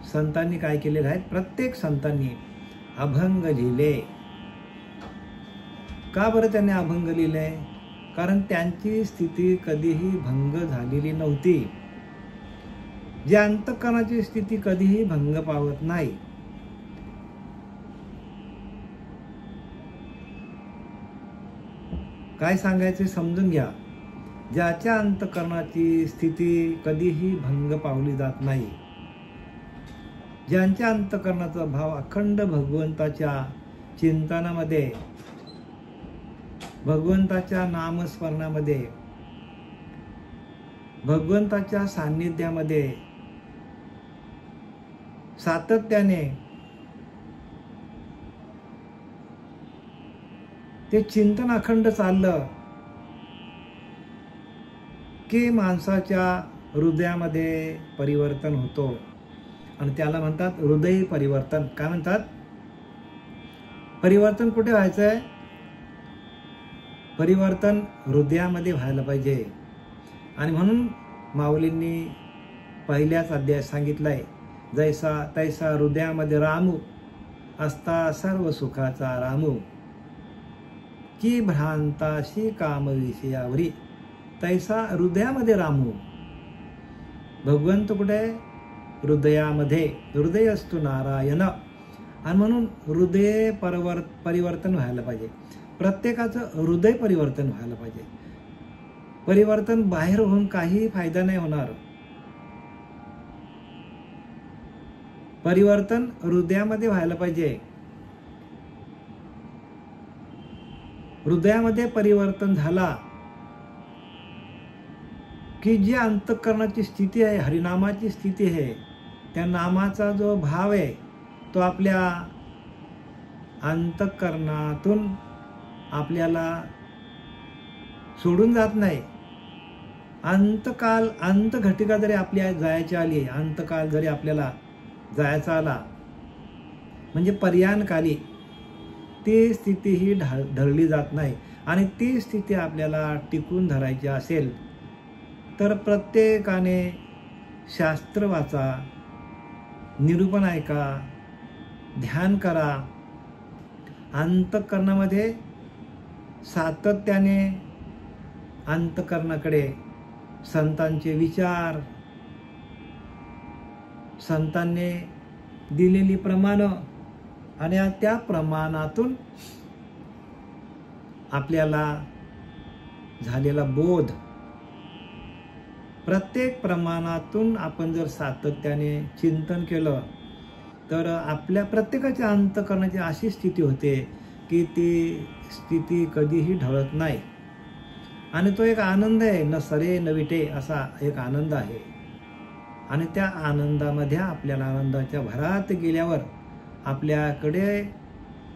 संतांनी काय केलेलं आहे, प्रत्येक संतांनी अभंग लिहिले. का बरं त्यांनी अभंग लिहिले? कारण त्यांची स्थिती कधीही भंग झालेली नव्हती. ज्या अंतःकरणाची स्थिती कधीही भंग पावत नाही. काय सांगायचे समजून घ्या. ज्याच्या अंतःकरणाची स्थिती कधीही भंग पावली जात नाही, ज्यांच्या अंतःकरणाचा भाव अखंड भगवंताच्या चिंतनामध्ये, भगवंताच्या नामस्मरणामध्ये, भगवंताच्या सान्निध्यामध्ये सातत्याने ते चिंतन अखंड चाललं की माणसाच्या हृदयामध्ये परिवर्तन होतो. आणि त्याला म्हणतात हृदय परिवर्तन. काय म्हणतात? परिवर्तन कुठे व्हायचंय? परिवर्तन हृदयामध्ये व्हायला पाहिजे. आणि म्हणून माऊलींनी पहिल्याच अध्यायात सांगितलंय, जैसा तैसा हृदयामध्ये रामू असता सर्व सुखाचा रामू, की भ्रांताशी काम विषयावरी तैसा हृदयामध्ये रामू. भगवंत कुठे? हृदयामध्ये. हृदय असतो नारायण. आणि म्हणून हृदय परिवर्तन व्हायला पाहिजे. प्रत्येकाचं हृदय परिवर्तन व्हायला पाहिजे. परिवर्तन बाहेर होऊन काही फायदा नाही होणार. परिवर्तन हृदयामध्ये व्हायला पाहिजे. हृदयामध्ये परिवर्तन झाला की जी अंतःकरणाची स्थिती आहे, हरिनामाची स्थिती आहे, त्या नामाचा जो भाव आहे तो आपल्या अंतःकरणातून आपल्याला सोडून जात नाही. अंतघटिका जरी आपल्या जायची आली, अंतकाल जरी आपल्याला जायचा आला, म्हणजे पर्यानकाली ती स्थिती ही ढळली जात नाही. आणि ती स्थिती आपल्याला टिकून धरायची असेल तर प्रत्येकाने शास्त्र वाचा, निरूपण ऐका, ध्यान करा. अंतःकरणामध्ये सातत्याने अंतःकरणाकडे संतांचे विचार, संतांनी दिलेली प्रमाण आणि त्या प्रमाणातून आपल्याला झालेला बोध, प्रत्येक प्रमाणातून आपण जर सातत्याने चिंतन केलं तर आपल्या प्रत्येकाच्या अंतःकरणाची अशी स्थिती होते की ती स्थिती कधीही ढळत नाही. आणि तो एक आनंद आहे, न सरे न विटे असा एक आनंद आहे. आणि त्या आनंदामध्ये आपल्याला आनंदाच्या भरात गेल्यावर आपल्याकडे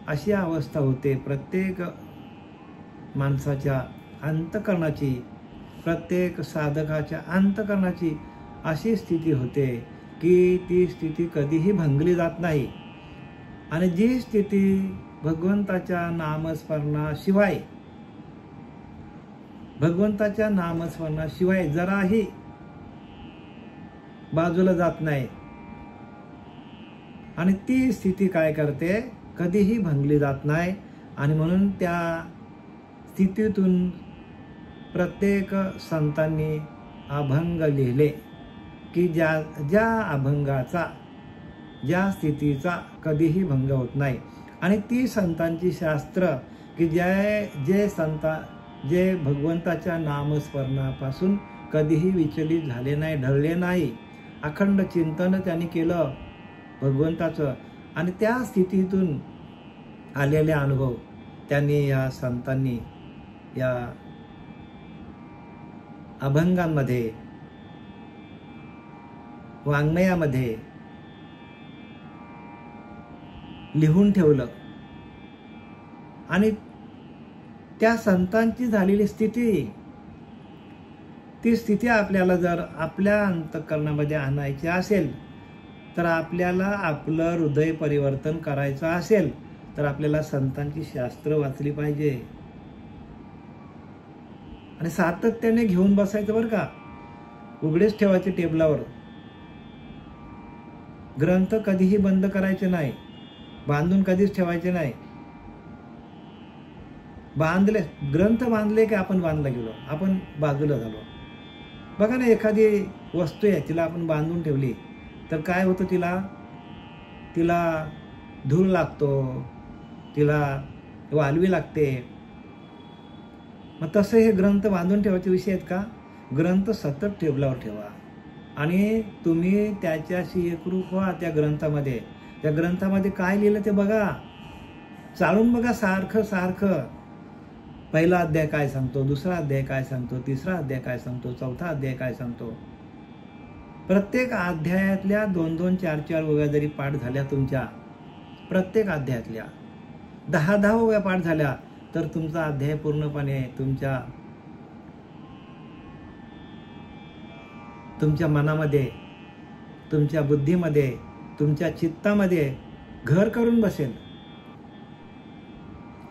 अशी अवस्था होते, प्रत्येक माणसाच्या अंतःकरणाची, प्रत्येक साधकाच्या अंतःकरणाची अशी स्थिती होते की ती स्थिती कधीही भंगली जात नाही. आणि जी स्थिती भगवंताच्या नामस्मरणाशिवाय जराही बाजूला जात नाही. आणि ती स्थिती काय करते? कधीही भंगली जात नाही. आणि म्हणून त्या स्थितीतून प्रत्येक संतांनी अभंग लिहिले की ज्या अभंगाचा, ज्या स्थितीचा कधीही भंग होत नाही. आणि ती संतांची शास्त्र की जे भगवंताच्या नामस्मरणापासून कधीही विचलित झाले नाही, ढळले नाही. अखंड चिंतन त्यांनी केलं भगवंताचं. आणि त्या स्थितीतून आलेले अनुभव त्यांनी, या संतांनी या अभंगांमध्ये, वाङ्मयामध्ये लिहून ठेवलं. आणि त्या संतांची झालेली स्थिती, ती स्थिती आपल्याला जर आपल्या अंतःकरणामध्ये आणायची असेल, तर आपल्याला आपलं हृदय परिवर्तन करायचं असेल तर आपल्याला संतांची शास्त्र वाचली पाहिजे. आणि सातत्याने घेऊन बसायचं बरं का, उघडेच ठेवायचे टेबलावर. ग्रंथ कधीही बंद करायचे नाही, बांधून कधीच ठेवायचे नाही. बांधले ग्रंथ बांधले की आपण बांधला गेलो, आपण बाजूला झालो. बघा ना, एखादी वस्तू आहे तिला आपण बांधून ठेवली तर काय होतं, तिला धूळ लागतो, तिला वालवी लागते. मग तसं हे ग्रंथ बांधून ठेवायचे विषय आहेत का? ग्रंथ सतत टेबलावर ठेवा आणि तुम्ही त्याच्याशी एकरूप व्हा. त्या ग्रंथामध्ये काय लिहिलं ते बघा, चालून बघा सारखं सारखं. पहिला अध्याय काय सांगतो, दुसरा अध्याय काय सांगतो, तिसरा अध्याय काय सांगतो, चौथा अध्याय काय सांगतो. प्रत्येक अध्यायातल्या 2-2, 4-4 ओव्या जरी पाठ झाल्या तुमच्या, प्रत्येक अध्यायातल्या 10-10 ओव्या पाठ झाल्या तर तुमचा अध्याय पूर्णपणे तुमच्या मनामध्ये, तुमच्या बुद्धीमध्ये, तुमच्या चित्तामध्ये घर करून बसेल.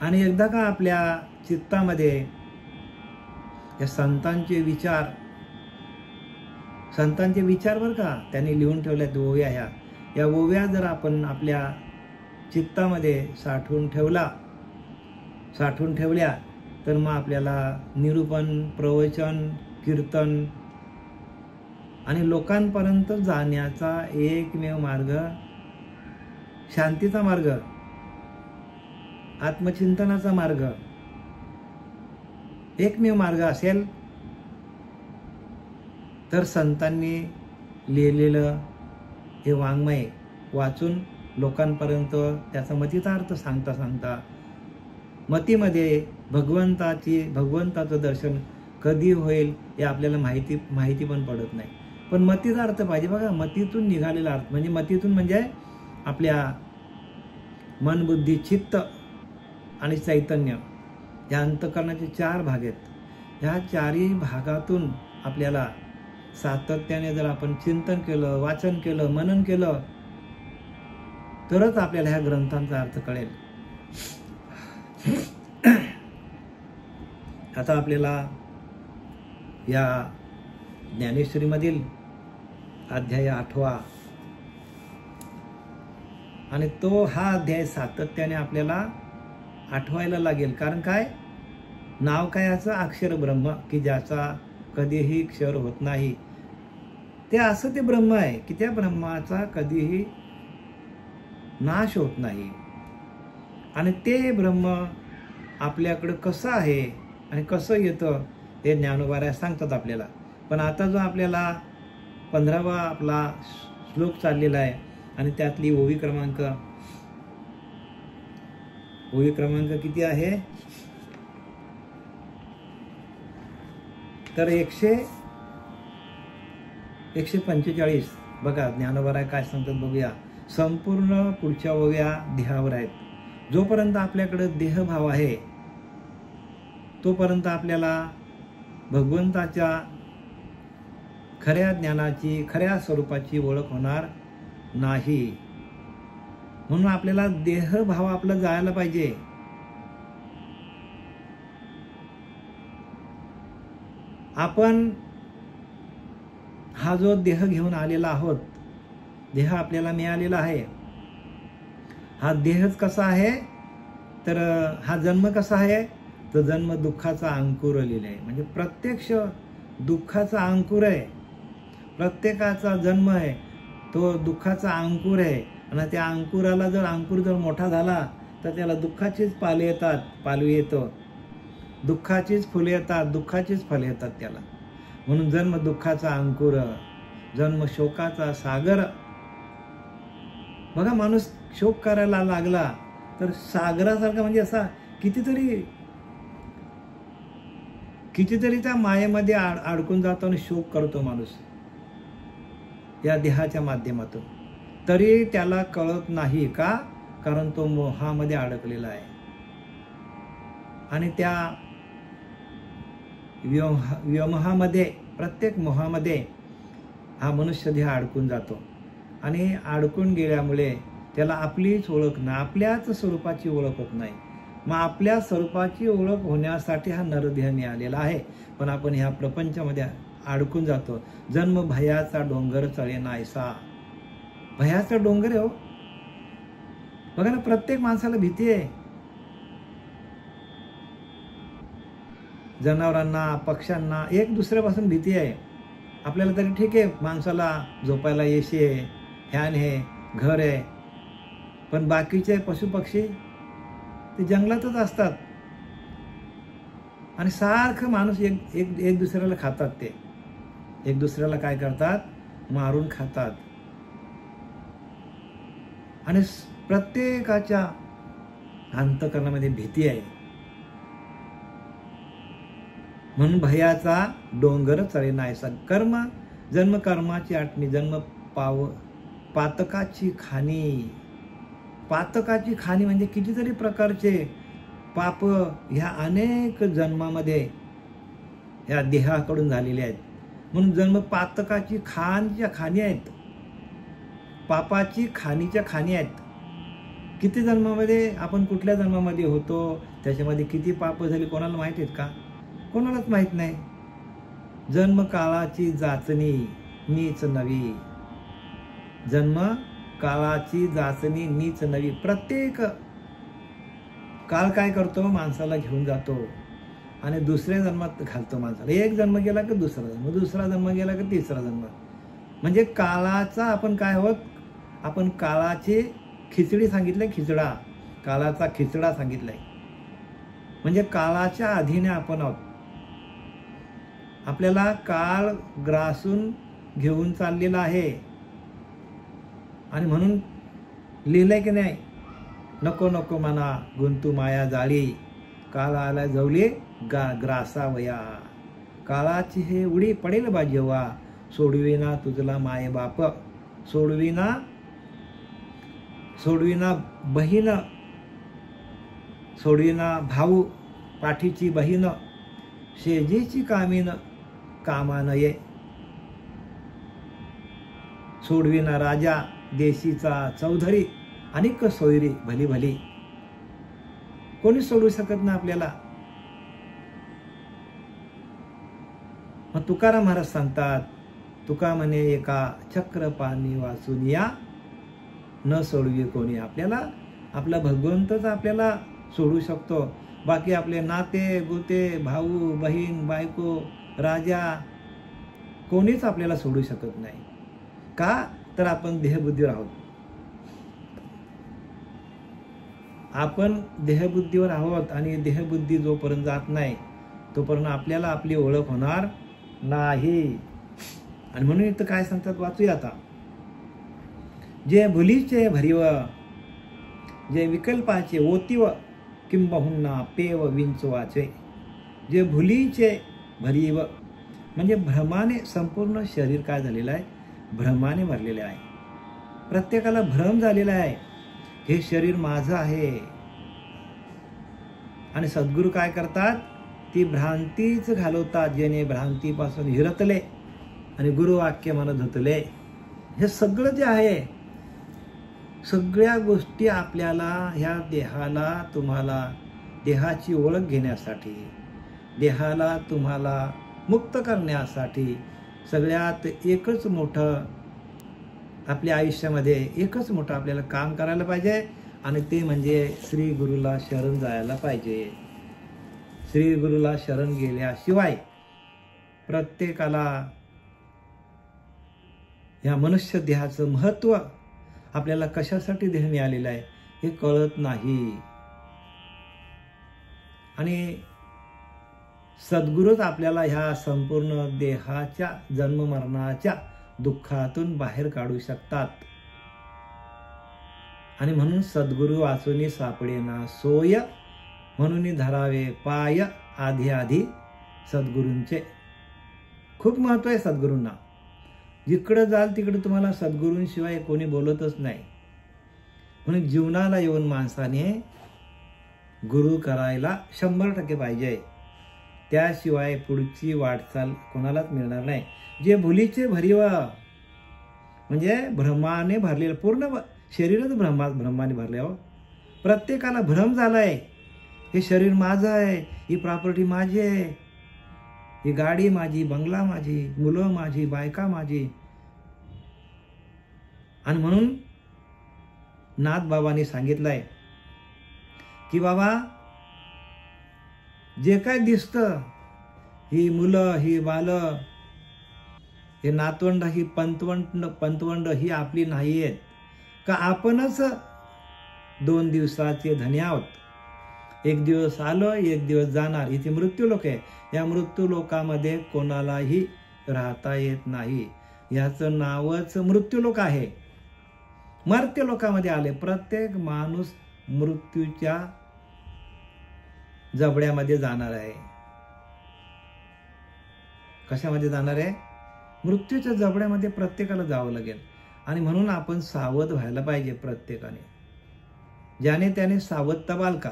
आणि एकदा का आपल्या चित्तामध्ये या संतांचे विचार बरं का, त्यांनी लिहून ठेवल्यात ओव्या, या ओव्या जर आपण आपल्या चित्तामध्ये साठवून ठेवल्या तर मग आपल्याला निरूपण, प्रवचन, कीर्तन आणि लोकांपर्यंत जाण्याचा एकमेव मार्ग, शांतीचा मार्ग, आत्मचिंतनाचा मार्ग, एकमेव मार्ग असेल तर संतांनी लिहिलेलं हे वाङ्मय वाचून लोकांपर्यंत त्याचा मतितार्थ सांगता मतीमध्ये भगवंताचं दर्शन कधी होईल हे आपल्याला माहिती पण पडत नाही. पण मतीचा अर्थ पाहिजे बघा, मतीतून निघालेला अर्थ म्हणजे मतीतून म्हणजे आपल्या मन, बुद्धी, चित्त आणि चैतन्य या अंतःकरणाचे 4 भाग आहेत. ह्या 4ही भागातून आपल्याला सातत्याने जर आपण चिंतन केलं, वाचन केलं, मनन केलं तरच आपल्याला ह्या ग्रंथांचा अर्थ कळेल. आता आपल्याला या ज्ञानेश्वरीमधील अध्याय 8वा आणि हा अध्याय सातत्याने आपल्याला आठवायला लागेल. कारण काय, नाव काय याचं? अक्षर ब्रह्म, की ज्याचा कधीही क्षर होत नाही. ते असं ते ब्रह्म आहे की त्या ब्रह्माचा कधीही नाश होत नाही. आणि ते ब्रह्म आपल्याकडं कसं आहे आणि कसं येतं हे ज्ञानोबाराया सांगतात आपल्याला. पण आता जो आपल्याला 15वा आपला श्लोक चाललेला आहे आणि त्यातली ओवी क्रमांक किती आहे तर 145. बघा ज्ञानोबाराया काय सांगतात बघूया. संपूर्ण पुढच्या ओव्या देहावर आहेत. जोपर्यंत आपल्याकडे देहभाव आहे तोपर्यंत आपल्याला भगवंताच्या खऱ्या ज्ञानाची, खऱ्या स्वरूपाची ओळख होणार नाही. म्हणून आपल्याला देहभाव आपला जायला पाहिजे. आपण हा जो देह घेऊन आलेला आहोत, देह आपल्याला मिळालेला आहे, हा देहच कसा आहे तर हा जन्म कसा आहे तर जन्म दुःखाचा अंकुर लिहिला आहे. म्हणजे प्रत्यक्ष दुःखाचा अंकुर आहे. प्रत्येकाचा जन्म आहे तो दुःखाचा अंकुर आहे. आणि त्या अंकुराला अंकुर जर मोठा झाला तर त्याला दुःखाचीच पाले येतात, पालवी येतो, दुःखाचीच फुले येतात, दुःखाचीच फले येतात त्याला. म्हणून जन्म दुःखाचा अंकुर, जन्म शोकाचा सागर. बघा माणूस शोक करायला लागला तर सागरासारखा म्हणजे असा कितीतरी त्या मायेमध्ये अडकून जातो आणि शोक करतो माणूस या देहाच्या माध्यमातून. तरी त्याला कळत नाही का, कारण तो मोहामध्ये अडकलेला आहे. आणि त्या व्योमहामध्ये, प्रत्येक मोहामध्ये हा मनुष्य देह अडकून जातो. आणि अडकून गेल्यामुळे त्याला आपलीच ओळख नाही, आपल्याच स्वरूपाची ओळख होत नाही. मग आपल्या स्वरूपाची ओळख होण्यासाठी हा नरदेह मिळालेला आहे. पण आपण ह्या प्रपंचामध्ये अडकून जातो. जन्म भयाचा डोंगर चढे नायसा. भयाचा डोंगर आहे हो. बघा ना, प्रत्येक माणसाला भीती आहे. जनावरांना, पक्ष्यांना एक दुसऱ्यापासून भीती आहे. आपल्याला तरी ठीक आहे, माणसाला झोपायला एसी आहे, फॅन आहे, घर आहे. पण बाकीचे पशुपक्षी ते जंगलातच असतात आणि सारखं माणूस एक दुसऱ्याला खातात. ते एक दुसऱ्याला काय करतात, मारून खातात. आणि प्रत्येकाच्या अंतःकरणामध्ये भीती आहे. म्हणून भयाचा डोंगर चढेनासा. कर्म जन्म कर्माची आठणी, जन्म पातकाची खाणी. पातकाची खाणी म्हणजे कितीतरी प्रकारचे पाप ह्या अनेक जन्मामध्ये ह्या देहाकडून झालेले आहेत. म्हणून जन्म पातकाची खाणीच्या खाणी आहेत, पापाची खाणीच्या खाणी आहेत. किती जन्मामध्ये आपण कुठल्या जन्मामध्ये होतो, त्याच्यामध्ये किती पाप झाली कोणाला माहित आहेत का? कोणालाच माहित नाही. जन्म काळाची जाचणी नीच नवी. जन्म काळाची जाचणी नीच नवी. प्रत्येक काळ काय करतो, माणसाला घेऊन जातो आणि दुसऱ्या जन्मात घालतो माणसाला. एक जन्म गेला की दुसरा जन्म, दुसरा जन्म गेला की तिसरा जन्म. म्हणजे काळाचा आपण काय आहोत, आपण काळाची खिचडी सांगितलंय, खिचडा, काळाचा खिचडा सांगितलाय. म्हणजे काळाच्या अधीने आपण आहोत. आपल्याला काळ ग्रासून घेऊन चाललेला आहे. आणि म्हणून लिहिलंय की नाही, नको नको मना गुंतू माया जाळी, काळ आला जवली ग्रासावया. काळाची हे उडी पडेल बा जेव्हा, सोडविना तुझला माय बाप. सोडविना बहीण, सोडविना भाऊ, पाठीची बहीण, शेजीची कामीन कामान ये. सोडविना राजा, देशीचा चौधरी, अनेक सोयरी भली भली. कोणी सोडू शकत नाही आपल्याला. मग तुकाराम महाराज सांगतात, तुका म्हणे एका चक्रपाणी वाचून या, न सोडवी कोणी. आपल्याला आपला भगवंतच आपल्याला सोडू शकतो. बाकी आपले नाते गोते, भाऊ बहीण, बायको, राजा कोणीच आपल्याला सोडू शकत नाही. का तर आपण देहबुद्धीवर आहोत. आपण देहबुद्धीवर आहोत आणि देहबुद्धी जोपर्यंत जात नाही तोपर्यंत आपल्याला आपली ओळख होणार नाही. आणि म्हणून इथं काय सांगतात, वाचूया आता. जे भुलीचे भरीव, जे विकल्पाचे ओतीव, किंबहुना पेव विंचवाचे. जे भुलीचे भरीव म्हणजे भ्रमाने संपूर्ण शरीर काय झालेलं आहे, भ्रमाने भरलेले आहे. प्रत्येकाला भ्रम झालेला आहे, हे शरीर माझं आहे. आणि सद्गुरू काय करतात, ती भ्रांतीच घालवतात, जेणे भ्रांतीपासून हिरतले आणि गुरुवाक्य मन धुतले. हे सगळं जे आहे, सगळ्या गोष्टी आपल्याला ह्या देहाला, तुम्हाला देहाची ओळख घेण्यासाठी, देहाला तुम्हाला मुक्त करण्यासाठी सगळ्यात एकच मोठं आपल्या आयुष्यामध्ये एकच मोठं आपल्याला काम करायला पाहिजे. आणि ते म्हणजे श्री गुरुला शरण जायला पाहिजे. श्री गुरुला शरण गेल्याशिवाय प्रत्येकाला या मनुष्य देहाचं महत्त्व, आपल्याला कशासाठी देह मिळालेला आहे हे कळत नाही. आणि सद्गुरूच आपल्याला ह्या संपूर्ण देहाच्या जन्म मरणाच्या दुःखातून बाहेर काढू शकतात. आणि म्हणून सद्गुरू वाचूनी सापडेना सोय, म्हणून धरावे पाय आधी आधी सद्गुरूंचे. खूप महत्व आहे सद्गुरूंना. जिकडे जाल तिकडे तुम्हाला सद्गुरूंशिवाय कोणी बोलतच नाही. म्हणून जीवनाला येऊन माणसाने गुरु करायला 100% पाहिजे. त्याशिवाय पुढची वाटचाल कोणालाच मिळणार नाही. जे भुलीचे भरीव म्हणजे भ्रमाने भरलेलं, पूर्ण शरीरच भ्रमाने भरले हो. प्रत्येकाला भ्रम झालाय, हे शरीर माझं आहे, ही प्रॉपर्टी माझी आहे, ही गाडी माझी, बंगला माझी, मुलं माझी, बायका माझी. आणि म्हणून नाथबाबांनी सांगितलंय की बाबा जे काय दिसतं, ही मुलं, ही बालं, हे नातवंड, ही पंतवंड ही आपली नाही आहेत का? आपणच 2 दिवसाचे धनी आहोत. एक दिवस आलं, एक दिवस जाणार. इथे मृत्यू लोक आहे. या मृत्यू लोकामध्ये कोणालाही राहता येत नाही. याचं नावच मृत्यू लोक आहे. मर्त्य लोकामध्ये आले. प्रत्येक माणूस मृत्यूच्या जबड्यामध्ये जाणार आहे. कशामध्ये जाणार आहे? मृत्यूच्या जबड्यामध्ये प्रत्येकाला जावं लागेल. आणि म्हणून आपण सावध व्हायला पाहिजे प्रत्येकाने. ज्याने त्याने सावधता बाळगा.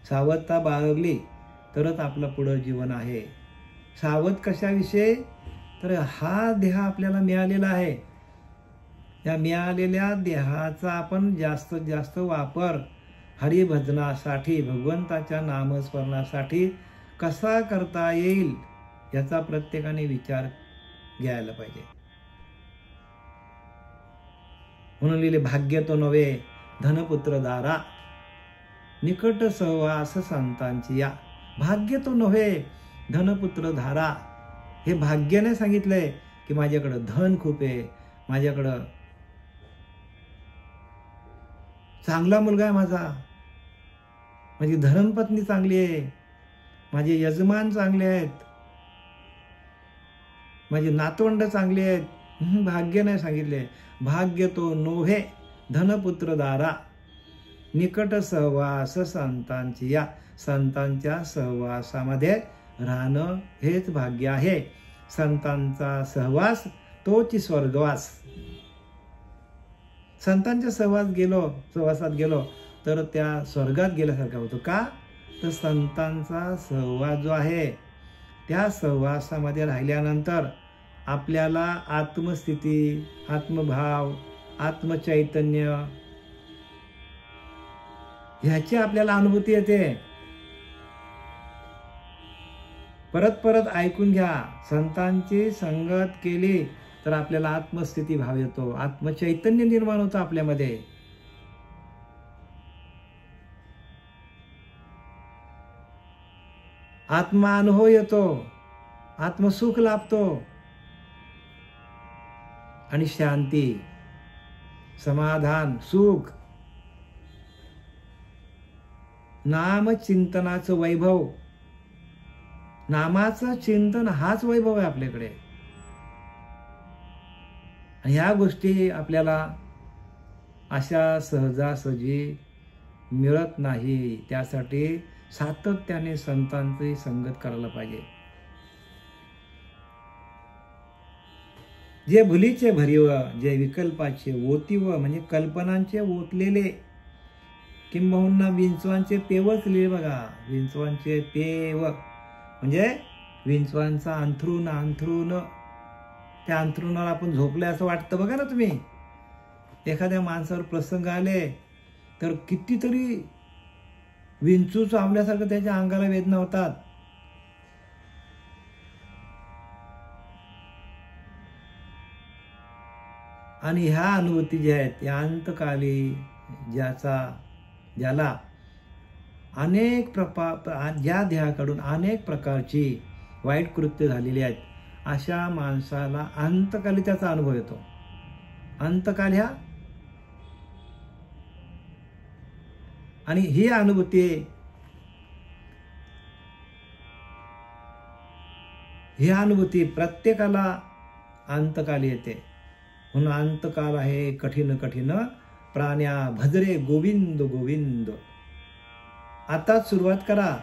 सावधता बाळगली तरच आपलं पुढं जीवन आहे. सावध कशाविषयी? तर हा देह आपल्याला मिळालेला आहे. या मिळालेल्या देहाचा आपण जास्तीत जास्त वापर हरिभजनासाठी, भगवंताच्या नामस्मरणासाठी कसा करता येईल याचा प्रत्येकाने विचार घ्यायला पाहिजे. म्हणून लिहिले, भाग्य तो नव्हे धनपुत्र दारा, निकट सहवास संतांची या. भाग्य तो नव्हे धनपुत्र धारा. हे भाग्याने सांगितलंय की माझ्याकडं धन खूप आहे, माझ्याकडं चांगला मुलगा आहे, माझी धर्मपत्नी चांगली आहे, माझे यजमान चांगले आहेत, माझी नातवंड चांगली आहेत. भाग्य नाही सांगितले. भाग्य तो नोहे धनपुत्र दारा, निकट सहवास संतांची या. संतांच्या सहवासामध्ये राहणं हेच भाग्य आहे. संतांचा सहवास तोच स्वर्गवास. संतांच्या सहवासात गेलो तर त्या स्वर्गात गेल्यासारखा होतो. का? तर संतांचा सहवास जो आहे त्या सहवासामध्ये राहिल्यानंतर आपल्याला आत्मस्थिती, आत्मभाव, आत्मचैतन्य ह्याची आपल्याला अनुभूती येते. परत ऐकून घ्या. संतांची संगत केली तर आपल्याला आत्मस्थिती भाव येतो, आत्मचैतन्य निर्माण होतं आपल्यामध्ये. आत्मा अनुभव येतो, आत्मसुख लाभतो आणि शांती, समाधान, सुख. नामचिंतनाचं वैभव, नामाचं चिंतन हाच वैभव आहे आपल्याकडे. ह्या गोष्टी आपल्याला अशा सहजासहजी मिळत नाही. त्यासाठी सातत्याने संतांची संगत करायला पाहिजे. जे भुलीचे भरीव, जे विकल्पाचे ओतीव म्हणजे कल्पनांचे ओतलेले, किंबहुना विंचवांचे पेवच लिहिले बघा. विंचवांचे पेव म्हणजे विंचवांचा अंथरूण. त्या अंथरुणावर आपण झोपले असं वाटतं बघा ना तुम्ही. एखाद्या माणसावर प्रसंग आले तर कितीतरी विंचू चावल्यासारखं त्याच्या अंगाला वेदना होतात. आणि ह्या अनुभूती ज्या आहेत या अंतकाली ज्याला अनेक ज्या देहाकडून अनेक प्रकारची वाईट कृत्य झालेली आहेत, अशा माणसाला अंतकाली त्याचा अनुभव येतो. अंतकाल ह्या आणि ही अनुभूती, प्रत्येकाला अंतकाली येते. म्हणून अंतकाल आहे कठीण प्राण्या भजरे गोविंद गोविंद. आताच सुरुवात करा.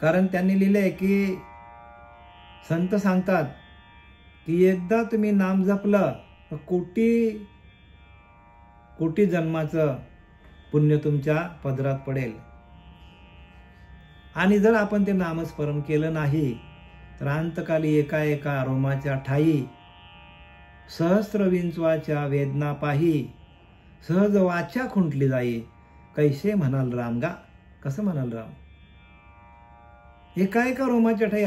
कारण त्यांनी लिहिलंय की संत सांगतात की एकदा तुम्ही नाम जपलं तर कोटी जन्माचं पुण्य तुमच्या पदरात पडेल. आणि जर आपण ते नामस्मरण केलं नाही तर अंतकाली एका रोमाच्या ठाई सहस्र विंचवाच्या वेदना पाही सहज वाचा खुंटली जाई. कैसे म्हणाल राम गा. कसं म्हणाल राम? एका रोमाच्या ठाई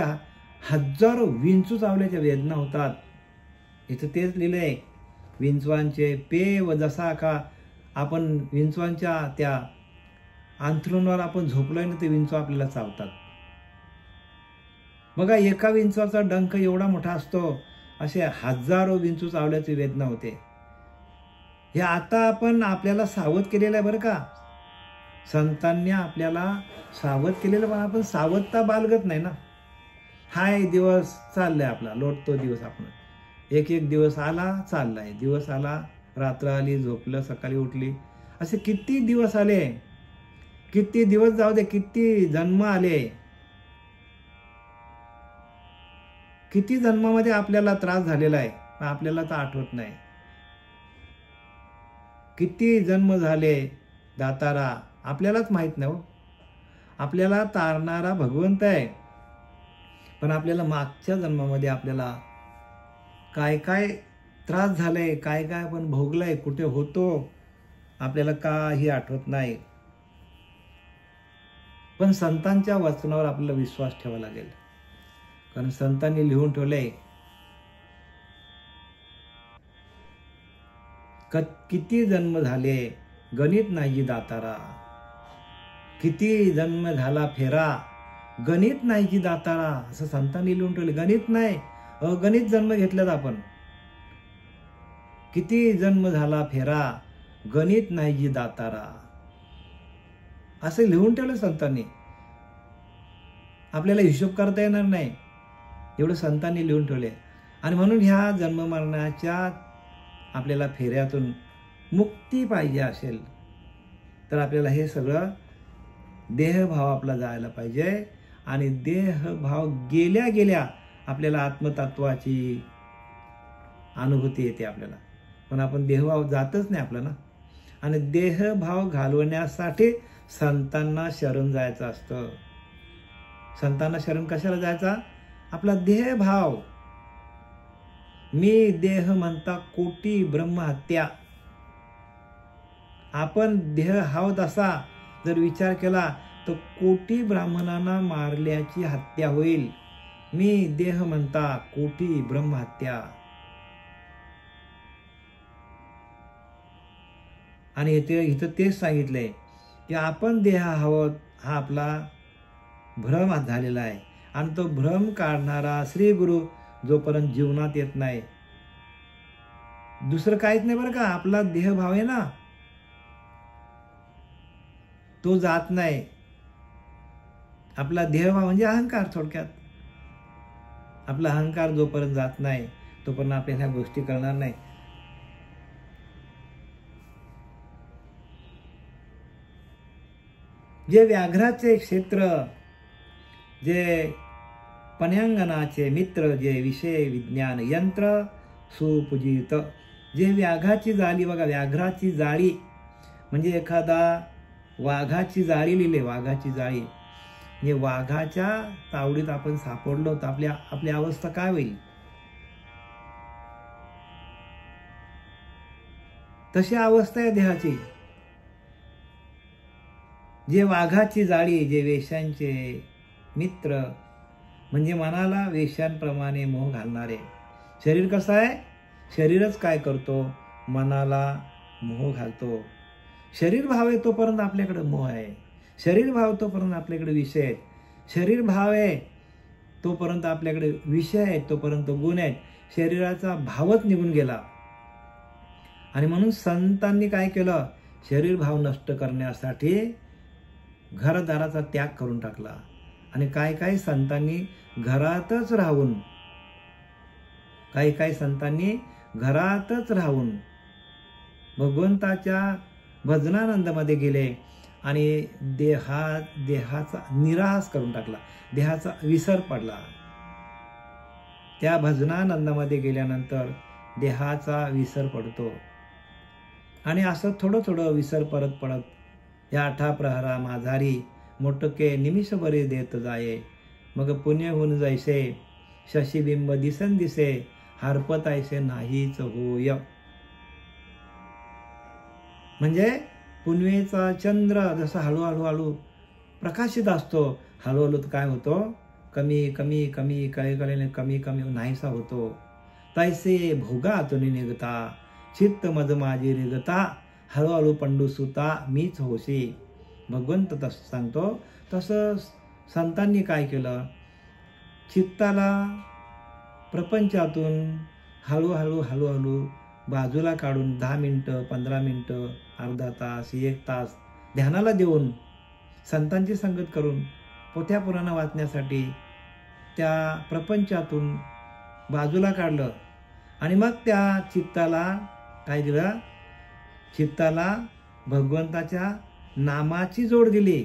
हजारो विंचू चावल्याच्या वेदना होतात. इथं तेच लिहिलंय, विंचवांचे पे व जसा का आपण विंचवांच्या त्या अंथरुणावर आपण झोपलोय ना, ते विंचू आपल्याला चावतात. बघा, एका विंचवाचा डंख एवढा मोठा असतो, असे हजारो विंचू चावल्याची वेदना होते. हे आता आपण आपल्याला सावध केलेलं आहे बरं का. संतांनी आपल्याला सावध केलेलं, पण आपण सावधता बाळगत नाही ना. हाय दिवस चाललाय आपला, लोटतो दिवस. आपण एक एक दिवस आला चाललाय, दिवस आला, रात्र आली, झोपलं, सकाळी उठली, असे किती दिवस आले, किती दिवस जाऊ दे, किती जन्म आले, किती जन्मामध्ये आपल्याला त्रास झालेला आहे, आपल्याला तर आठवत नाही. किती जन्म झाले दातारा, आपल्यालाच माहित नाही हो. आपल्याला तारणारा भगवंत आहे, पण आपल्याला मागच्या जन्मामध्ये आपल्याला काय काय त्रास झालाय, काय काय आपण भोगलाय, कुठे होतो, आपल्याला काही आठवत नाही. पण संतांच्या वचनावर आपल्याला विश्वास ठेवावा लागेल, कारण संतांनी लिहून ठेवलंय किती जन्म झाले गणित नाही दातारा, किती जन्म झाला फेरा गणित नाही की दातारा, असं संतांनी लिहून ठेवले. गणित नाही, अगणित जन्म घेतल्यात आपण. किती जन्म झाला फेरा गणित नाही जी दातारा, असं लिहून ठेवलं संतांनी. आपल्याला हिशोब करता येणार नाही, एवढं संतांनी लिहून ठेवले. आणि म्हणून ह्या जन्म मरणाच्या आपल्याला फेऱ्यातून मुक्ती पाहिजे असेल तर आपल्याला हे सगळं देहभाव आपला जायला पाहिजे. आणि देहभाव गेल्या गेल्या आपल्याला आत्मतत्वाची अनुभूती येते आपल्याला, पण आपण देहभाव जातच नाही आपला ना. आणि देहभाव घालवण्यासाठी संतांना शरण जायचं असतं. संतांना शरण कशाला जायचा? आपला देहभाव. मी देह म्हणता कोटी ब्रह्महत्या. आपण देह हाव तसा जर विचार केला तर कोटी ब्राह्मणांना मारल्याची हत्या होईल. मी देह म्हणता कोटी ब्रह्महत्या. आणि इथं तेच सांगितलंय की आपण देह आहोत हा आपला भ्रम झालेला आहे. आणि तो भ्रम काढणारा श्री गुरु जोपर्यंत जीवनात येत नाही, दुसरं काहीच नाही बरं का. आपला देहभाव आहे ना, तो जात नाही. आपला देहभाव म्हणजे अहंकार. थोडक्यात आपला अहंकार जोपर्यंत जात नाही तोपर्यंत आपल्याला ह्या गोष्टी कळणार नाही. जे व्याघ्राचे क्षेत्र, जे पण्यागनाचे मित्र, जे विषय विज्ञान यंत्र सुपूजित, जे व्याघाची जाळी. बघा, व्याघ्राची जाळी म्हणजे एखादा वाघाची जाळी लिहिले, वाघाची जाळी. म्हणजे वाघाच्या तावडीत आपण सापडलो तर आपली अवस्था काय होईल? तशी अवस्था आहे देहाची. जे वाघाची जाळी, जे वेश्यांचे मित्र, म्हणजे मनाला वेश्यांप्रमाणे मोह घालणारे. शरीर कसं आहे? शरीरच काय करतो? मनाला मोह घालतो. शरीर भाव आहे तोपर्यंत आपल्याकडे मोह आहे. शरीर भाव तोपर्यंत आपल्याकडे विषय आहेत. शरीर भाव आहे तोपर्यंत आपल्याकडे विषय आहेत, तोपर्यंत गुण आहेत. शरीराचा भावच निघून गेला. आणि म्हणून संतांनी काय केलं? शरीर भाव नष्ट करण्यासाठी घरदाराचा त्याग करून टाकला. आणि काही संतांनी घरातच राहून, काही संतांनी घरातच राहून भगवंताच्या भजनानंदामध्ये गेले आणि देहाचा निराश करून टाकला, देहाचा विसर पडला. त्या भजनानंदामध्ये गेल्यानंतर देहाचा विसर पडतो. आणि असं थोडं थोडं विसर पडत या 8 प्रहरा माझारी मोटके निमिष बरे देत जाये. मग पुण्य होऊन जायसे शशीबिंब दिसन दिसे, हरपत ऐसे नाहीच होय. म्हणजे पुनवेचा चंद्र जसा हळूहळू प्रकाशित असतो, हळूहळू काय होतो? कमी कमी कमी कमी कमी नाहीसा होतो. तैसे भोगातून निघता, चित्त मज माझी रिगता, हळूहळू पंडुसुता मीच होशी. भगवंत तसं सांगतो. तसं संतांनी काय केलं, चित्ताला प्रपंचातून हळूहळू हळूहळू बाजूला काढून 10 मिनटं, 15 मिनटं, अर्धा तास, 1 तास ध्यानाला देऊन, संतांची संगत करून, पोथ्या पुराण वाचण्यासाठी त्या प्रपंचातून बाजूला काढलं. आणि मग त्या चित्ताला काय दिलं, चित्ताला भगवंताच्या नामाची जोड दिली,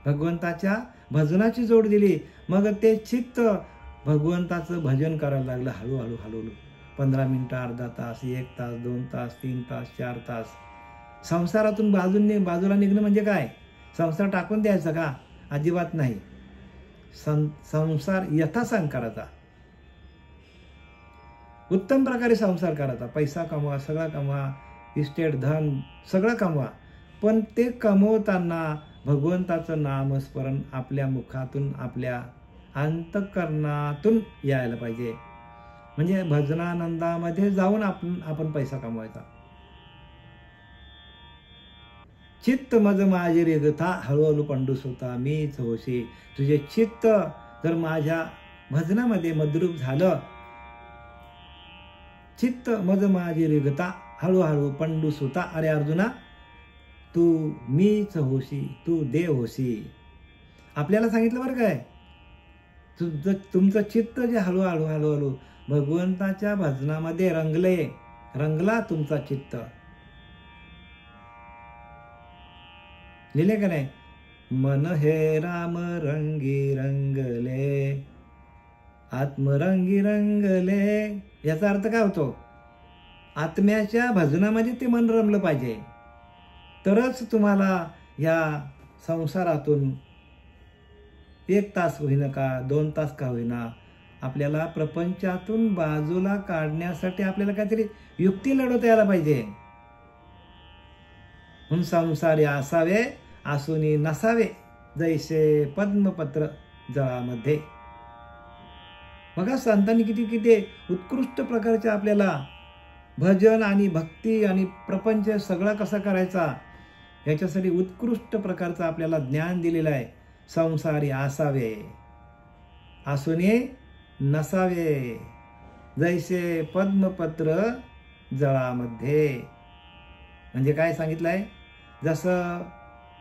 भगवंताच्या भजनाची जोड दिली. मग ते चित्त भगवंताचं भजन करायला लागलं हळूहळू हळूहळू. 15 मिनटं, अर्धा तास, 1 तास, 2 तास, 3 तास, 4 तास. संसारातून बाजूला निघणं म्हणजे काय, संसार टाकून द्यायचा का? अजिबात नाही. संसार यथासांग करायचा, उत्तम प्रकारे संसार करायचा. पैसा कमवा, सगळा कमवा, इस्टेट, धन सगळं कमवा, पण ते कमवताना भगवंताचं नामस्मरण आपल्या मुखातून, आपल्या अंतःकरणातून यायला पाहिजे. म्हणजे भजनानंदामध्ये जाऊन आपण पैसा कमवायचा. चित्त मज माझी रेगथा, हळूहळू पंडुसुता मीच होशी. तुझे चित्त जर माझ्या भजनामध्ये मद्रूप झालं, चित्त मज माझी रेगता, हळूहळू पंडुसुता, अरे अर्जुना तू मीच होशी, तू देव होशी. आपल्याला सांगितलं बरं काय, तुमचं चित्त जे हळूहळू हळूहळू भगवंताच्या भजनामध्ये रंगला तुमचा चित्त. लिहिले का नाही, मन हे राम रंगी रंगले, आत्मरंगी रंगले. याचा अर्थ काय होतो, आत्म्याच्या भजनामध्ये ते मन रमलं पाहिजे, तरच तुम्हाला या संसारातून 1 तास होईना का, 2 तास का होईना, आपल्याला प्रपंचातून बाजूला काढण्यासाठी आपल्याला काहीतरी युक्ती लढवता यायला पाहिजे. म्हणून संसारी असावे, आसुनी नसावे, जैसे पद्मपत्र जळामध्ये. बघा संतांनी किती उत्कृष्ट प्रकारचे आपल्याला भजन आणि भक्ती आणि प्रपंच सगळा कसा करायचा याच्यासाठी उत्कृष्ट प्रकारचं आपल्याला ज्ञान दिलेलं आहे. संसारी असावे, आसुनी नसावे, जैसे पद्मपत्र जळामध्ये. म्हणजे काय सांगितलंय, जसं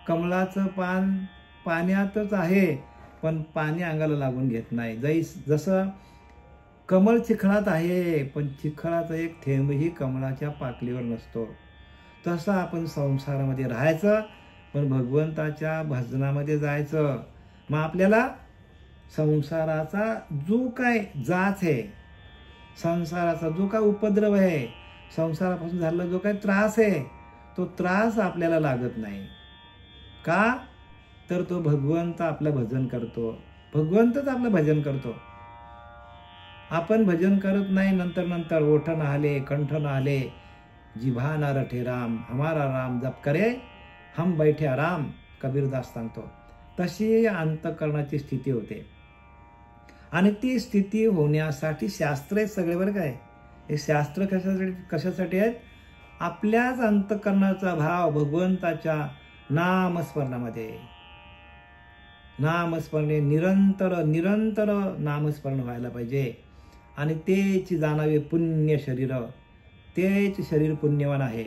कमळाचं पान पाण्यातच आहे पण पाणी अंगाला लागून घेत नाही, जसं कमळ चिखलात आहे पण चिखलाचा एक थेंबही कमळाच्या पाकळीवर नसतो, तसं आपण संसारामध्ये राहायचं पण भगवंताच्या भजनामध्ये जायचं. मग आपल्याला संसाराचा जो काय जाच आहे, संसाराचा जो काय उपद्रव आहे, संसारापासून झालेला जो काय त्रास आहे, तो त्रास आपल्याला लागत नाही. का तर तो भगवंत आपलं भजन करतो, भगवंतच आपलं भजन करतो. आपण भजन करत नाही, नंतर ओठ न आले, कंठ न आले, जिभा ना रटे राम, हमारा राम जप करे, हम बैठे आराम, कबीरदास सांगतो. तशी अंतःकरणाची स्थिती होते. आणि ती स्थिती होण्यासाठी शास्त्र आहेत सगळे बरं काय. हे शास्त्र कशासाठी आहेत, आपल्याच अंतःकरणाचा भाव भगवंताच्या नामस्मरणामध्ये, नामस्मरणे निरंतर नामस्मरण व्हायला पाहिजे. आणि तेच जाणावे पुण्य शरीर, तेच शरीर पुण्यवान आहे.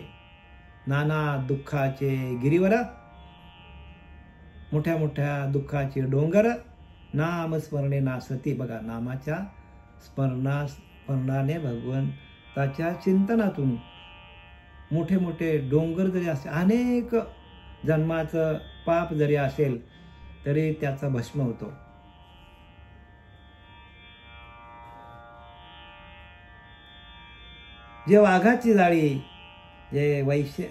नाना दुःखाचे गिरीवर, मोठ्या मोठ्या दुःखाचे डोंगर, नामस्मरणे नासती. बघा, नामाच्या स्मरणाने भगवंताच्या चिंतनातून मोठे मोठे डोंगर जरी असेल, अनेक जन्माचं पाप जरी असेल तरी त्याचा भस्म होतो. जे वाघाची जाळी, जे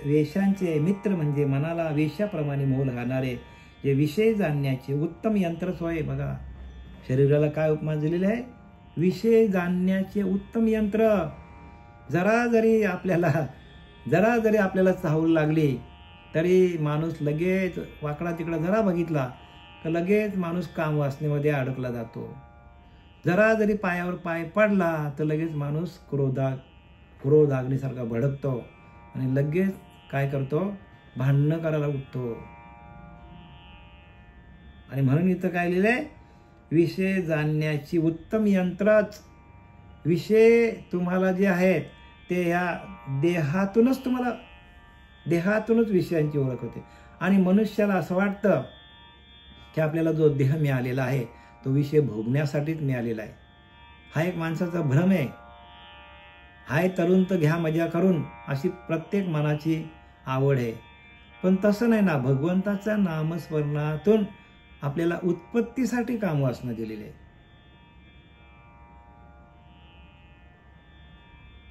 वेशांचे मित्र म्हणजे मनाला वेशाप्रमाणे मोल घालणारे, जे विषय जाणण्याचे उत्तम यंत्रच होय. बघा, शरीराला काय उपमा दिलेला आहे, विषय जाणण्याचे उत्तम यंत्र. जरा जरी आपल्याला चाहूल लागली तरी माणूस लगेच वाकडा तिकडा जरा बघितला तर लगेच माणूस काम वासनेमध्ये अडकला जातो. जरा जरी पायावर पाय पडला तर लगेच माणूस क्रोध अग्नीसारखा भडकतो आणि लगेच काय करतो, भांडणं करायला उठतो. आणि म्हणून इथं काय लिहिलंय, विषय जाणण्याची उत्तम यंत्रच, विषय तुम्हाला जे आहेत ते ह्या देहातूनच विषयांची ओळख होते. आणि मनुष्याला असं वाटतं की आपल्याला जो देह मिळालेला आहे तो विषय भोगण्यासाठीच मिळालेला आहे. हा एक माणसाचा भ्रम आहे. हाय तरुण तर घ्या मजा करून, अशी प्रत्येक मनाची आवड आहे. पण तसं नाही ना. भगवंताच्या नामस्मरणातून आपल्याला उत्पत्तीसाठी काम वासना दिलेले आहे.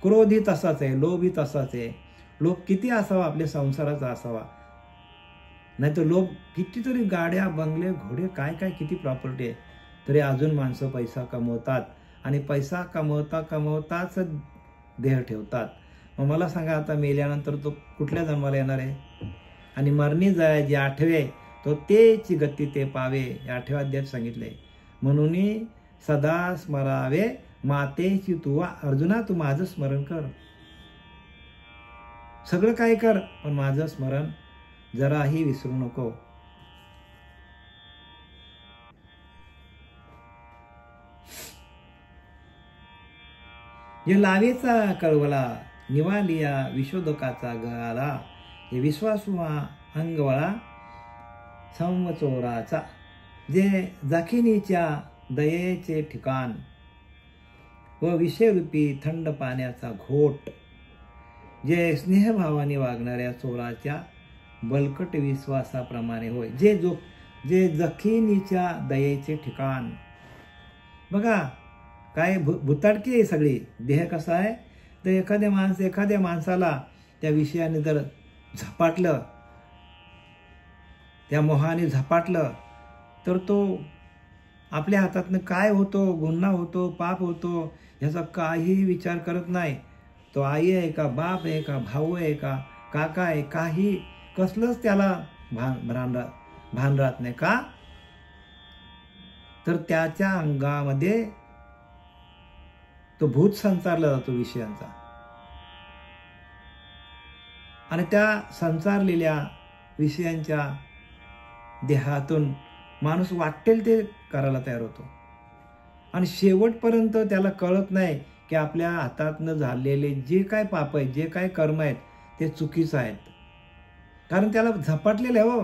क्रोधी तसाच आहे, लोभी तसाच आहे. लोभ किती असावा आपल्या संसाराचा असावा, नाही तर लोभ कितीतरी गाड्या, बंगले, घोडे, काय काय किती प्रॉपर्टी आहे, तरी अजून माणसं पैसा कमवतात आणि पैसा कमवताच देह ठेवतात. मग मला सांगा, आता मेल्यानंतर तो कुठल्या जन्माला येणार आहे? आणि मरणी जाय जे आठवे तो तेची गती ते पावे, या 8व्या अध्यायात सांगितलंय. म्हणून सदा स्मरावे मातेची तुवा, अर्जुना तू माझं स्मरण कर. सगळं काय कर, पण माझं स्मरण जराही विसरू नको. जे लावेचा कळवला, निवालिया विशोधकाचा गळाला, हे विश्वासुवा अंगवळा संवचोराचा, जे जखिनीच्या दयेचे ठिकाण व विषयरूपी थंड पाण्याचा घोट, जे स्नेहभावाने वागणाऱ्या चोराच्या बलकट विश्वासाप्रमाणे होय. जे जखिनीच्या दयेचे ठिकाण. बघा काय भुताडकी आहे सगळी. देह कसा आहे तर एखाद्या माणसाला त्या विषयाने जर झपाटलं, त्या मोहाने झपाटलं, तर तो आपल्या हातातनं काय होतो, गुन्हा होतो, पाप होतो, याचा काही विचार करत नाही. तो आई आहे का, बाप आहे का, भाऊ आहे का, काका आहे, काही कसलंच त्याला भान राहत नाही. का तर त्याच्या अंगामध्ये तो भूत संचारला जातो विषयांचा. आणि त्या संचारलेल्या विषयांच्या देहातून माणूस वाटेल ते करायला तयार होतो. आणि शेवटपर्यंत त्याला कळत नाही की आपल्या हातातनं झालेले जे काय पाप आहेत, जे काय कर्म आहेत, ते चुकीचं आहेत. कारण त्याला झपाटलेलं आहे. हो,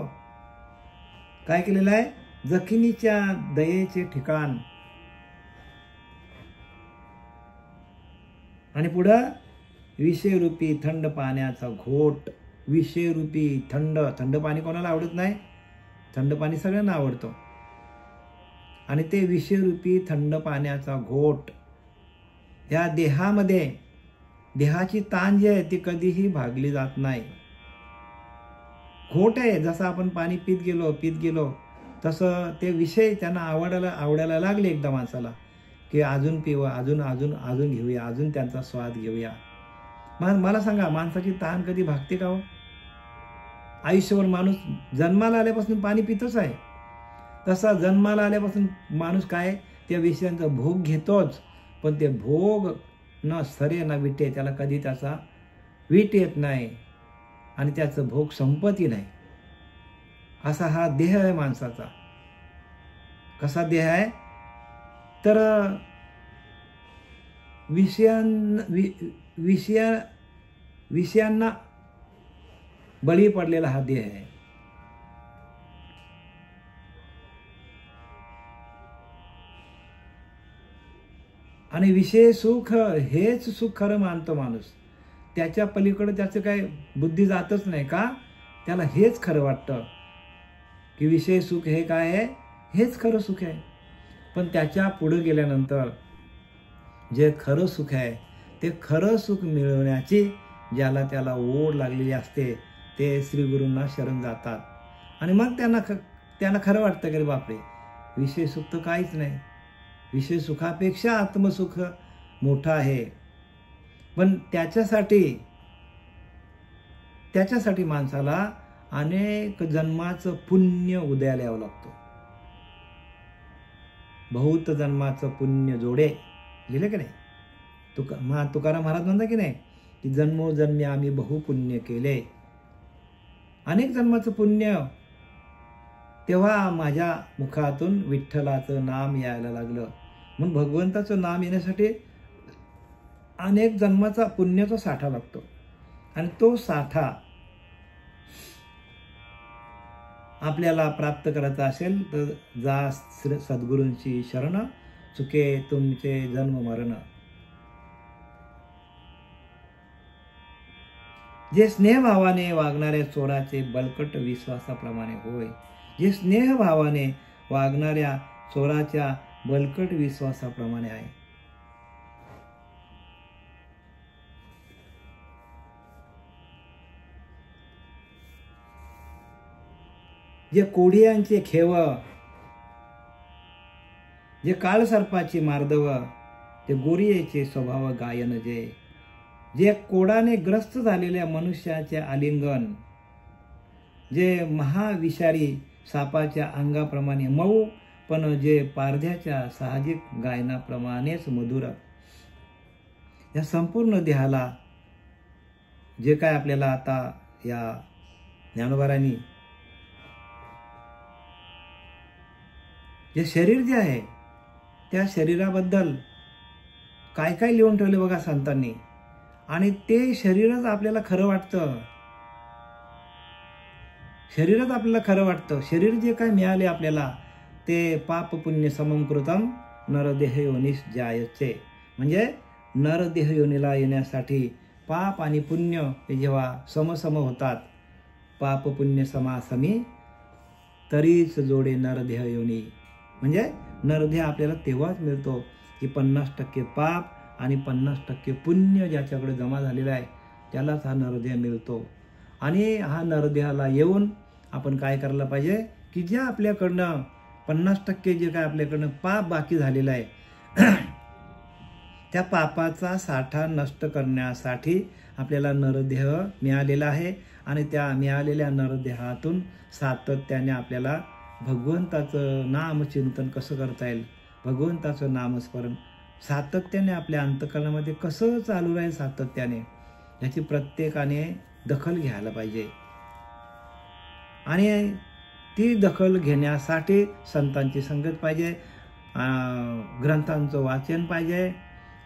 काय केलेलं आहे, जखिनीच्या दयेचे ठिकाण. आणि पुढं विषयरूपी थंड पाण्याचा घोट. विषयरूपी थंड पाणी कोणाला आवडत नाही? थंड पाणी सगळ्यांना आवडतं. आणि ते विषयरूपी थंड पाण्याचा घोट या देहामध्ये, देहाची ताण जी आहे ती कधीही भागली जात नाही. घोट आहे. जसं आपण पाणी पीत गेलो तसं ते विषय त्यांना आवडायला लागले एकदा माणसाला, की अजून पिवं, अजून घेऊया, अजून त्यांचा स्वाद घेऊया. मला सांगा, माणसाची ताण कधी भागते का हो? आयुष्यभर माणूस जन्माला आल्यापासून पाणी पितोच आहे. तसा जन्माला आल्यापासून माणूस काय त्या विषयांचा भोग घेतोच. पण ते भोग न सरे न विटे, त्याला कधी त्याचा वीट येत नाही आणि त्याचं भोग संपत्ती नाही. असा हा देह आहे माणसाचा. कसा देह आहे तर विषयांना बळी पडलेला हा देह आहे. आणि विषय सुख हेच सुख खरं मानतो माणूस. त्याच्या पलीकडे त्याचं काय बुद्धी जातच नाही. का? त्याला हेच खरं वाटतं की विषय सुख हे काय आहे, हेच खरं सुख आहे. पण त्याच्या पुढे गेल्यानंतर जे खरं सुख आहे, ते खरं सुख मिळवण्याची ज्याला त्याला ओढ लागलेली असते, ते श्री गुरूंना शरण जातात. आणि मग त्यांना खरं वाटतं की बापरे, विषय सुख तर काहीच नाही, विषय सुखापेक्षा आत्मसुख मोठं आहे. पण त्याच्यासाठी माणसाला अनेक जन्माचं पुण्य उदयाला यावं लागतं. बहुत जन्माचं पुण्य जोडे, लिहिलं की नाही? तुकाराम महाराज म्हणता की नाही की जन्मोजन्मी आम्ही बहुपुण्य केले, अनेक जन्माचं पुण्य. तेव्हा माझ्या मुखातून विठ्ठलाचं नाम यायला लागलं. म्हणून भगवंताचं नाम येण्यासाठी अनेक जन्माचा पुण्याचा साठा लागतो. आणि तो साठा आपल्याला प्राप्त करायचा असेल तर जा सद्गुरूंची शरण, चुके तुमचे जन्म मरण. जे स्नेहभावाने वागणाऱ्या चोराचे बळकट विश्वासाप्रमाणे होय. जे स्नेहभावाने वागणाऱ्या चोराच्या बळकट विश्वासाप्रमाणे आहे. जे कोढियांचे खेव, जे काळसर्पाची मार्दव, ते गोरियेचे स्वभाव गायन जे कोडाने ग्रस्त झालेल्या मनुष्याचे आलिंगन, जे महाविषारी सापाच्या अंगाप्रमाणे मऊ, पण जे पारध्याच्या साहजिक गायनाप्रमाणेच मधुर. या संपूर्ण देहाला जे काय आपल्याला आता या ज्ञानोबारांनी जे शरीर जे आहे त्या शरीराबद्दल काय काय लिहून ठेवले बघा संतांनी. आणि ते शरीरच आपल्याला खरं वाटतं. शरीरच आपल्याला खरं वाटतं. शरीर जे काय मिळाले आपल्याला ते पाप पुण्य समम कृतम नरदेह योनिस जायचे. म्हणजे नरदेह योनीला येण्यासाठी पाप आणि पुण्य हे जेव्हा समसम होतात, पाप पुण्य समासमी तरीच जोडे नरदेह योनी. म्हणजे नरदेह आपल्याला तेव्हाच मिळतो की 50% पाप आणि 50% पुण्य ज्याच्याकडे जमा झालेला आहे त्यालाच हा नरदेह मिळतो. आणि हा नरदेहाला येऊन आपण काय करायला पाहिजे की ज्या आपल्याकडनं 50% जे काय आपल्याकडनं पाप बाकी झालेला आहे त्या पापाचा साठा नष्ट करण्यासाठी आपल्याला नरदेह मिळालेला आहे. आणि त्या मिळालेल्या नरदेहातून सातत्याने आपल्याला भगवंताचं नामचिंतन कसं करता येईल, भगवंताचं नामस्मरण सातत्याने आपल्या अंतःकरणामध्ये कसं चालू राहील सातत्याने, याची प्रत्येकाने दखल घ्यायला पाहिजे. आणि ती दखल घेण्यासाठी संतांची संगत पाहिजे, ग्रंथांचं वाचन पाहिजे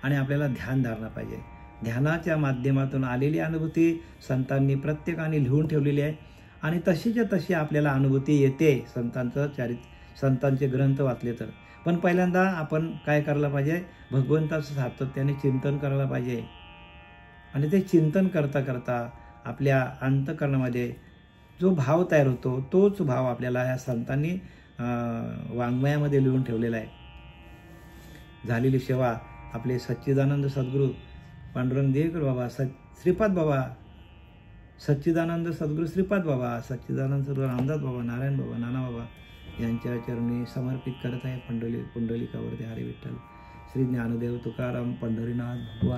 आणि आपल्याला ध्यानधारणा पाहिजे. ध्यानाच्या माध्यमातून आलेली अनुभूती संतांनी प्रत्येकाने लिहून ठेवलेली आहे आणि तशीच्या तशी आपल्याला अनुभूती येते संतांचे ग्रंथ वाचले तर. पण पहिल्यांदा आपण काय करायला पाहिजे, भगवंताचं सातत्याने चिंतन करायला पाहिजे. आणि ते चिंतन करता करता आपल्या अंतःकरणामध्ये जो भाव तयार होतो तोच भाव आपल्याला या संतांनी वाङ्मयामध्ये लिहून ठेवलेला आहे. झालेली सेवा आपले सच्चिदानंद सद्गुरू पांडुरंग देवकर बाबा, श्रीपाद बाबा, सच्चिदानंद सद्गुरू श्रीपाद बाबा, सच्चिदानंद सद्गुरू रामदास बाबा, नारायण बाबा, नाना बाबा यांच्या चरणी समर्पित करत आहे. पुंडलिकावरती हरी विठ्ठल, श्री ज्ञानदेव तुकाराम पंढरीनाथ भगवान.